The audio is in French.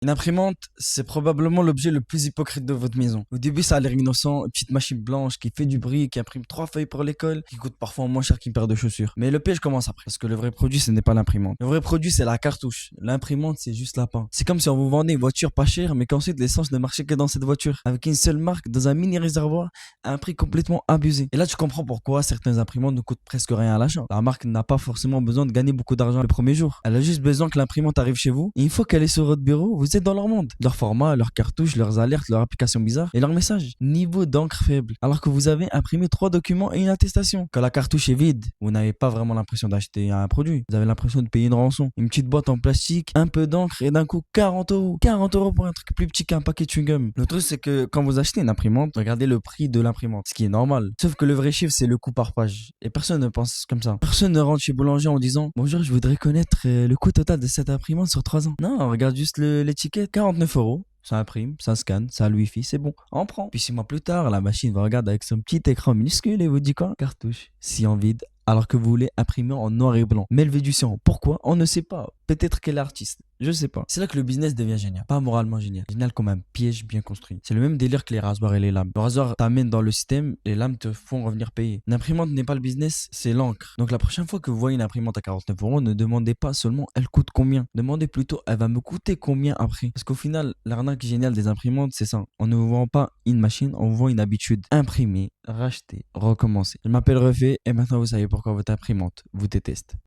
Une imprimante, c'est probablement l'objet le plus hypocrite de votre maison. Au début, ça a l'air innocent, une petite machine blanche qui fait du bruit, qui imprime 3 feuilles pour l'école, qui coûte parfois moins cher qu'une paire de chaussures. Mais le piège commence après, parce que le vrai produit, ce n'est pas l'imprimante. Le vrai produit, c'est la cartouche. L'imprimante, c'est juste la peinte. C'est comme si on vous vendait une voiture pas chère, mais qu'ensuite l'essence ne marchait que dans cette voiture, avec une seule marque, dans un mini réservoir, à un prix complètement abusé. Et là, tu comprends pourquoi certaines imprimantes ne coûtent presque rien à l'achat. La marque n'a pas forcément besoin de gagner beaucoup d'argent le premier jour. Elle a juste besoin que l'imprimante arrive chez vous, et une fois qu'elle est sur votre bureau, vous êtes dans leur monde. Leur format, leurs cartouches, leurs alertes, leurs applications bizarres et leurs messages. Niveau d'encre faible. Alors que vous avez imprimé 3 documents et une attestation. Quand la cartouche est vide, vous n'avez pas vraiment l'impression d'acheter un produit. Vous avez l'impression de payer une rançon. Une petite boîte en plastique, un peu d'encre et d'un coup 40 euros. 40 euros pour un truc plus petit qu'un paquet de chewing-gum. Le truc, c'est que quand vous achetez une imprimante, regardez le prix de l'imprimante. Ce qui est normal. Sauf que le vrai chiffre, c'est le coût par page. Et personne ne pense comme ça. Personne ne rentre chez Boulanger en disant: bonjour, je voudrais connaître le coût total de cette imprimante sur 3 ans. Non, on regarde juste l'étiquette. 49 euros. Ça imprime, ça scanne, ça a le wifi, c'est bon, on prend. Puis 6 mois plus tard, la machine vous regarde avec son petit écran minuscule et vous dit quoi? Cartouche, si en vide, alors que vous voulez imprimer en noir et blanc. Mais levé du sang, pourquoi? On ne sait pas. Peut-être qu'elle est artiste. Je sais pas. C'est là que le business devient génial. Pas moralement génial. Génial comme un piège bien construit. C'est le même délire que les rasoirs et les lames. Le rasoir t'amène dans le système, les lames te font revenir payer. L'imprimante n'est pas le business, c'est l'encre. Donc la prochaine fois que vous voyez une imprimante à 49 euros, ne demandez pas seulement elle coûte combien. Demandez plutôt elle va me coûter combien après. Parce qu'au final, l'arnaque géniale des imprimantes, c'est ça. On ne vous vend pas une machine, on vous vend une habitude. Imprimer, racheter, recommencer. Je m'appelle Refait et maintenant vous savez pourquoi votre imprimante vous déteste.